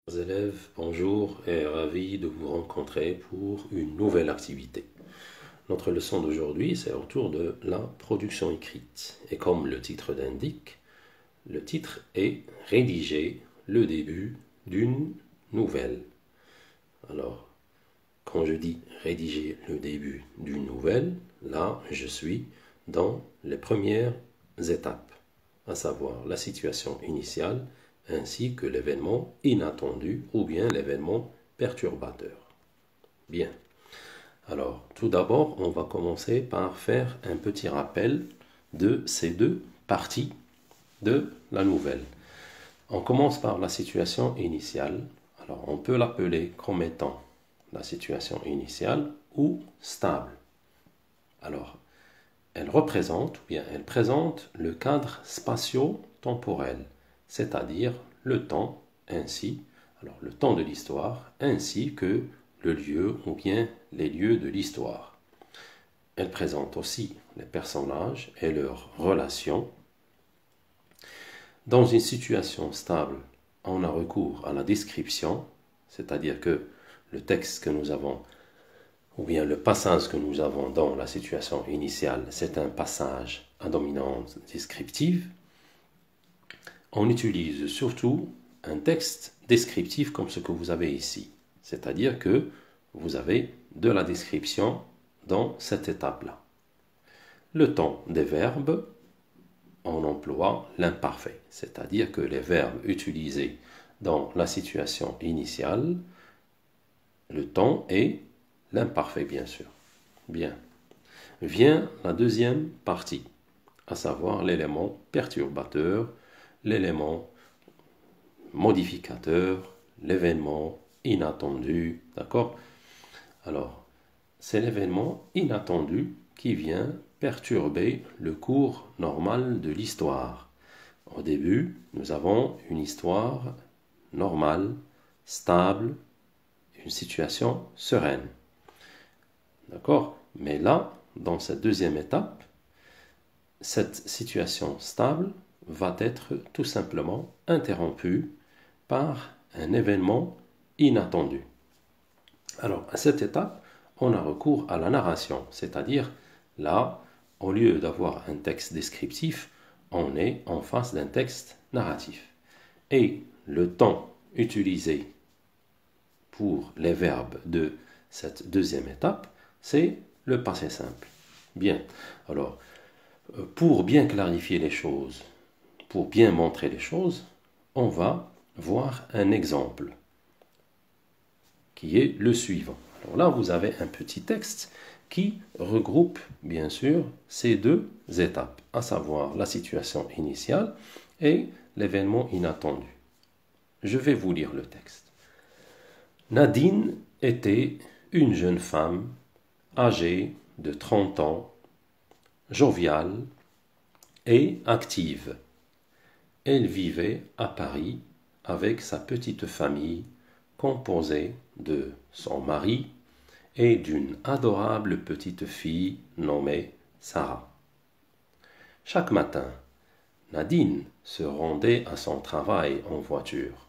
Chers élèves, bonjour et ravi de vous rencontrer pour une nouvelle activité. Notre leçon d'aujourd'hui, c'est autour de la production écrite. Et comme le titre l'indique, le titre est Rédiger le début d'une nouvelle. Alors, quand je dis rédiger le début d'une nouvelle, là, je suis dans les premières étapes, à savoir la situation initiale, ainsi que l'événement inattendu ou bien l'événement perturbateur. Bien. Alors, tout d'abord, on va commencer par faire un petit rappel de ces deux parties de la nouvelle. On commence par la situation initiale. Alors, on peut l'appeler comme étant la situation initiale ou stable. Alors, elle représente, ou bien elle présente le cadre spatio-temporel, c'est-à-dire le temps ainsi, alors le temps de l'histoire, ainsi que le lieu ou bien les lieux de l'histoire. Elle présente aussi les personnages et leurs relations. Dans une situation stable, on a recours à la description, c'est-à-dire que le texte que nous avons ou bien le passage que nous avons dans la situation initiale, c'est un passage à dominante descriptive. On utilise surtout un texte descriptif comme ce que vous avez ici. C'est-à-dire que vous avez de la description dans cette étape-là. Le temps des verbes, on emploie l'imparfait. C'est-à-dire que les verbes utilisés dans la situation initiale, le temps est l'imparfait, bien sûr. Bien. Vient la deuxième partie, à savoir l'élément perturbateur, l'élément modificateur, l'événement inattendu. D'accord? Alors, c'est l'événement inattendu qui vient perturber le cours normal de l'histoire. Au début, nous avons une histoire normale, stable, une situation sereine. D'accord? Mais là, dans cette deuxième étape, cette situation stable va être tout simplement interrompue par un événement inattendu. Alors, à cette étape, on a recours à la narration, c'est-à-dire là, au lieu d'avoir un texte descriptif, on est en face d'un texte narratif. Et le temps utilisé pour les verbes de cette deuxième étape, c'est le passé simple. Bien. Alors, pour bien clarifier les choses, pour bien montrer les choses, on va voir un exemple qui est le suivant. Alors là, vous avez un petit texte qui regroupe, bien sûr, ces deux étapes, à savoir la situation initiale et l'événement inattendu. Je vais vous lire le texte. Nadine était une jeune femme âgée de 30 ans, joviale et active. Elle vivait à Paris avec sa petite famille composée de son mari et d'une adorable petite fille nommée Sarah. Chaque matin, Nadine se rendait à son travail en voiture.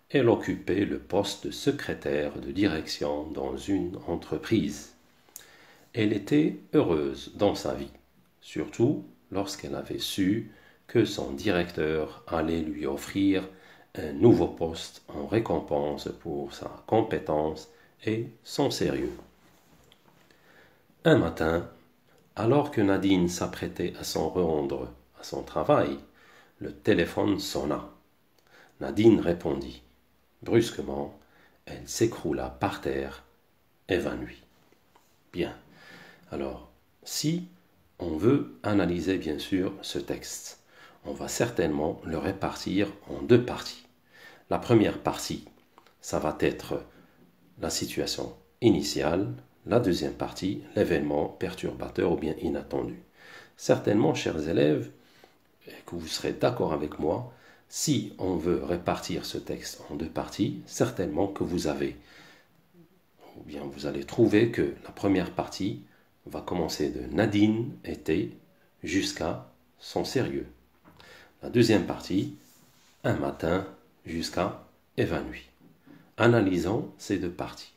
Elle occupait le poste de secrétaire de direction dans une entreprise. Elle était heureuse dans sa vie, surtout lorsqu'elle avait su que son directeur allait lui offrir un nouveau poste en récompense pour sa compétence et son sérieux. Un matin, alors que Nadine s'apprêtait à s'en rendre à son travail, le téléphone sonna. Nadine répondit. Brusquement, elle s'écroula par terre, évanouie. Bien. Alors, si on veut analyser bien sûr ce texte, on va certainement le répartir en deux parties. La première partie, ça va être la situation initiale. La deuxième partie, l'événement perturbateur ou bien inattendu. Certainement, chers élèves, que vous serez d'accord avec moi, si on veut répartir ce texte en deux parties, certainement que vous avez, ou bien vous allez trouver que la première partie va commencer de Nadine était jusqu'à son sérieux. La deuxième partie, un matin jusqu'à évanoui. Analysons ces deux parties.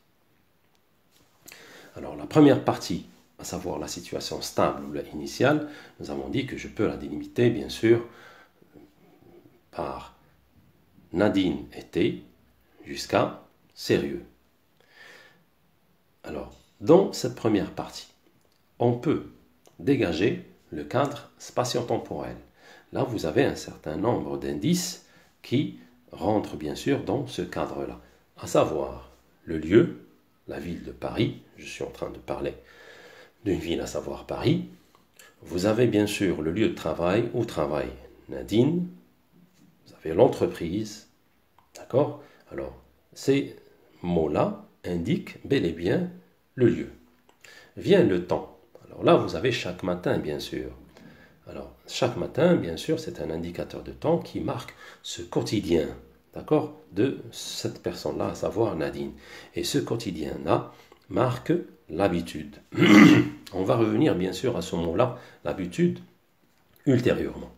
Alors, la première partie, à savoir la situation stable ou la initiale, nous avons dit que je peux la délimiter, bien sûr, par Nadine était jusqu'à sérieux. Alors, dans cette première partie, on peut dégager le cadre spatio-temporel. Là, vous avez un certain nombre d'indices qui rentrent bien sûr dans ce cadre-là, à savoir le lieu, la ville de Paris, je suis en train de parler d'une ville à savoir Paris. Vous avez bien sûr le lieu de travail où travaille Nadine, vous avez l'entreprise, d'accord? Alors, ces mots-là indiquent bel et bien le lieu. Vient le temps. Alors là, vous avez chaque matin, bien sûr. Alors, chaque matin, bien sûr, c'est un indicateur de temps qui marque ce quotidien, d'accord, de cette personne-là, à savoir Nadine. Et ce quotidien-là marque l'habitude. On va revenir, bien sûr, à ce mot-là, l'habitude, ultérieurement.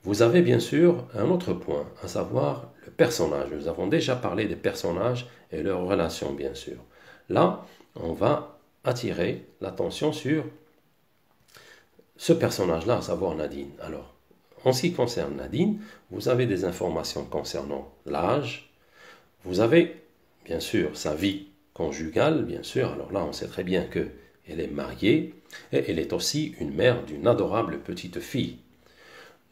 Vous avez, bien sûr, un autre point, à savoir le personnage. Nous avons déjà parlé des personnages et leurs relations, bien sûr. Là, on va attirer l'attention sur ce personnage-là, à savoir Nadine. Alors, en ce qui concerne Nadine, vous avez des informations concernant l'âge, vous avez, bien sûr, sa vie conjugale, bien sûr. Alors là, on sait très bien qu'elle est mariée et elle est aussi une mère d'une adorable petite fille.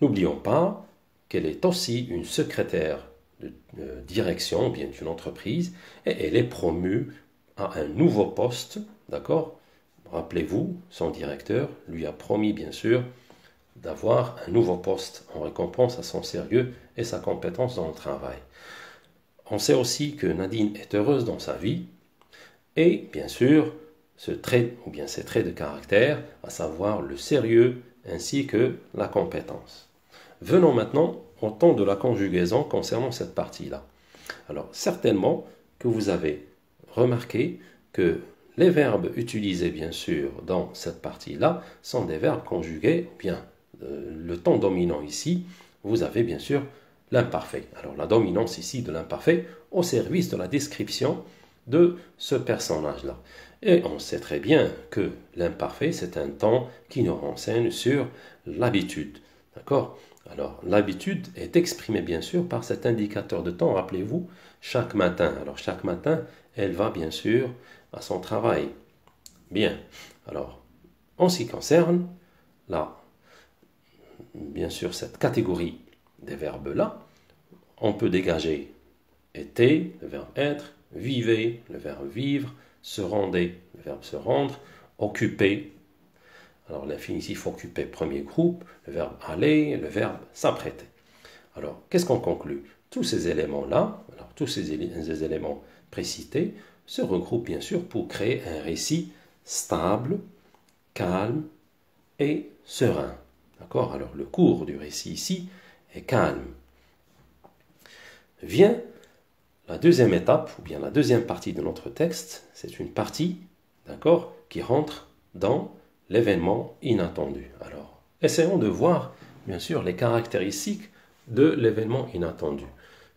N'oublions pas qu'elle est aussi une secrétaire de direction, bien d'une entreprise, et elle est promue à un nouveau poste, d'accord? Rappelez-vous, son directeur lui a promis, bien sûr, d'avoir un nouveau poste en récompense à son sérieux et sa compétence dans le travail. On sait aussi que Nadine est heureuse dans sa vie et, bien sûr, ce trait ou bien ces traits de caractère, à savoir le sérieux ainsi que la compétence. Venons maintenant au temps de la conjugaison concernant cette partie-là. Alors, certainement que vous avez remarqué que les verbes utilisés, bien sûr, dans cette partie-là, sont des verbes conjugués, bien, le temps dominant ici, vous avez bien sûr l'imparfait. Alors, la dominance ici de l'imparfait au service de la description de ce personnage-là. Et on sait très bien que l'imparfait, c'est un temps qui nous renseigne sur l'habitude. D'accord? Alors, l'habitude est exprimée, bien sûr, par cet indicateur de temps, rappelez-vous, chaque matin. Alors, chaque matin, elle va, bien sûr, à son travail. Bien. Alors, en ce qui concerne, là, bien sûr, cette catégorie des verbes-là, on peut dégager était, le verbe être, vivez, le verbe vivre, se rendez, le verbe se rendre, occuper. Alors, l'infinitif occupé, premier groupe, le verbe aller, le verbe s'apprêter. Alors, qu'est-ce qu'on conclut? Tous ces éléments-là, alors tous ces éléments précités, se regroupent bien sûr pour créer un récit stable, calme et serein. D'accord? Alors, le cours du récit ici est calme. Vient la deuxième étape, ou bien la deuxième partie de notre texte, c'est une partie, d'accord, qui rentre dans l'événement inattendu. Alors, essayons de voir, bien sûr, les caractéristiques de l'événement inattendu.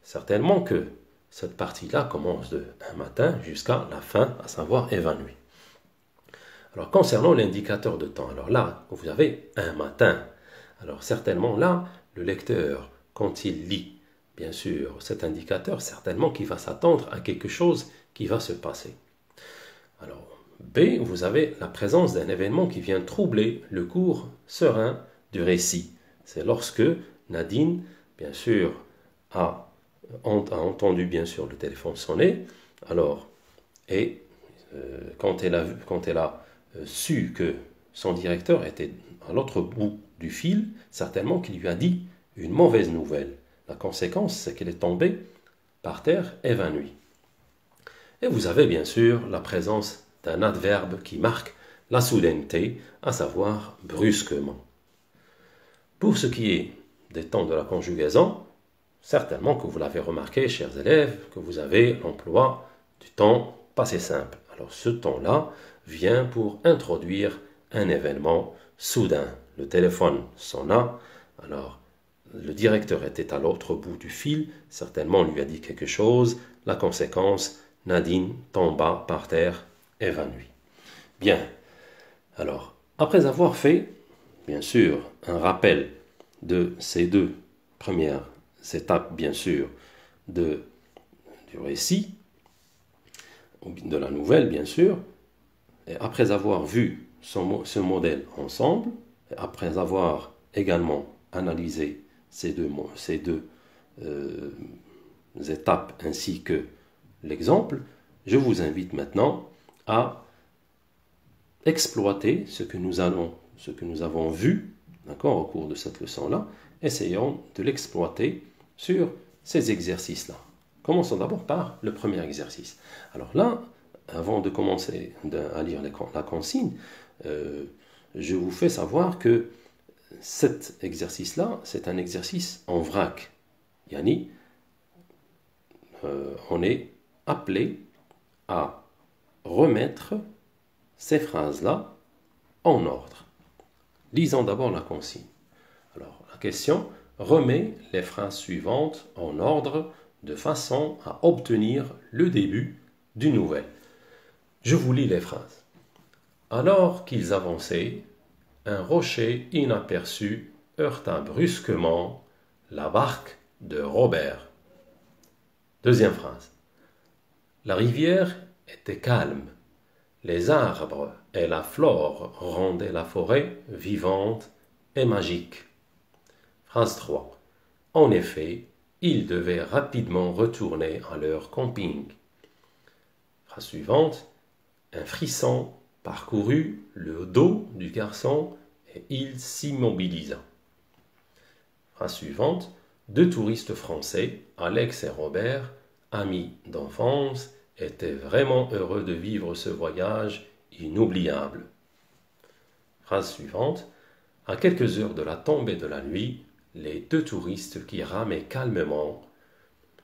Certainement que cette partie-là commence de un matin jusqu'à la fin, à savoir évanoui. Alors, concernant l'indicateur de temps, alors là, vous avez un matin. Alors, certainement là, le lecteur, quand il lit, bien sûr, cet indicateur, certainement qu'il va s'attendre à quelque chose qui va se passer. Alors, B, vous avez la présence d'un événement qui vient troubler le cours serein du récit. C'est lorsque Nadine, bien sûr, a entendu, bien sûr, le téléphone sonner. Alors, et quand elle a su que son directeur était à l'autre bout du fil, certainement qu'il lui a dit une mauvaise nouvelle. La conséquence, c'est qu'elle est tombée par terre évanouie. Et vous avez bien sûr la présence d'un adverbe qui marque la soudaineté, à savoir brusquement. Pour ce qui est des temps de la conjugaison, certainement que vous l'avez remarqué, chers élèves, que vous avez l'emploi du temps passé simple. Alors ce temps-là vient pour introduire un événement soudain. Le téléphone sonna, alors le directeur était à l'autre bout du fil, certainement on lui a dit quelque chose, La conséquence, Nadine tomba par terre évanouie. Bien, alors, après avoir fait, bien sûr, un rappel de ces deux premières étapes, bien sûr, du récit, de la nouvelle, bien sûr, et après avoir vu ce modèle ensemble, et après avoir également analysé ces deux étapes ainsi que l'exemple, je vous invite maintenant à exploiter ce que nous avons vu, d'accord, au cours de cette leçon-là. Essayons de l'exploiter sur ces exercices-là. Commençons d'abord par le premier exercice. Alors là, avant de commencer à lire la consigne, je vous fais savoir que cet exercice-là, c'est un exercice en vrac. Yani, on est appelé à remettre ces phrases-là en ordre. Lisons d'abord la consigne. Alors, la question, remets les phrases suivantes en ordre de façon à obtenir le début d'une nouvelle. Je vous lis les phrases. Alors qu'ils avançaient, un rocher inaperçu heurta brusquement la barque de Robert. Deuxième phrase. La rivière était calme. Les arbres et la flore rendaient la forêt vivante et magique. Phrase 3. En effet, ils devaient rapidement retourner à leur camping. Phrase suivante. Un frisson parcourut le dos du garçon et il s'immobilisa. Phrase suivante. Deux touristes français, Alex et Robert, amis d'enfance, étaient vraiment heureux de vivre ce voyage inoubliable. Phrase suivante. À quelques heures de la tombée de la nuit, les deux touristes qui ramaient calmement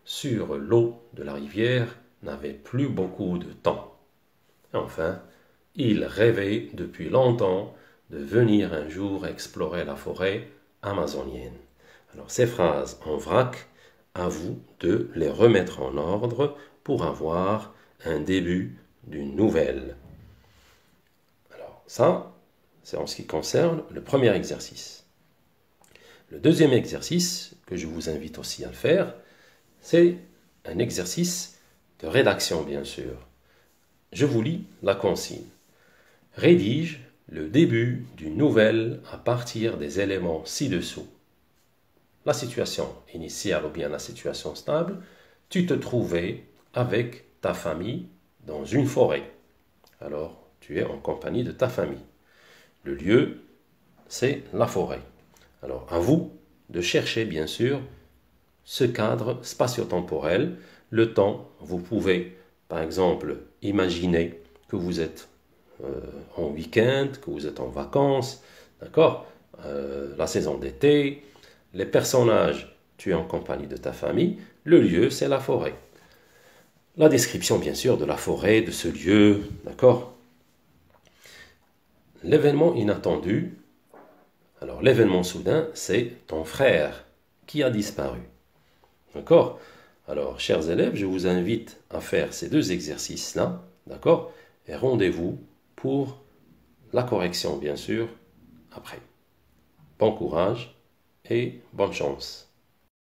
sur l'eau de la rivière n'avaient plus beaucoup de temps. Enfin, ils rêvaient depuis longtemps de venir un jour explorer la forêt amazonienne. Alors ces phrases en vrac, à vous de les remettre en ordre pour avoir un début d'une nouvelle. Alors ça, c'est en ce qui concerne le premier exercice. Le deuxième exercice, que je vous invite aussi à le faire, c'est un exercice de rédaction, bien sûr. Je vous lis la consigne. Rédige le début d'une nouvelle à partir des éléments ci-dessous. La situation initiale ou bien la situation stable, tu te trouvais avec ta famille dans une forêt. Alors, tu es en compagnie de ta famille. Le lieu, c'est la forêt. Alors, à vous de chercher, bien sûr, ce cadre spatio-temporel. Le temps, vous pouvez, par exemple, imaginer que vous êtes en week-end, que vous êtes en vacances, d'accord, la saison d'été. Les personnages, tu es en compagnie de ta famille. Le lieu, c'est la forêt. La description, bien sûr, de la forêt, de ce lieu, d'accord. L'événement inattendu. Alors, l'événement soudain, c'est ton frère qui a disparu. D'accord? Alors, chers élèves, je vous invite à faire ces deux exercices-là, d'accord? Et rendez-vous pour la correction, bien sûr, après. Bon courage et bonne chance.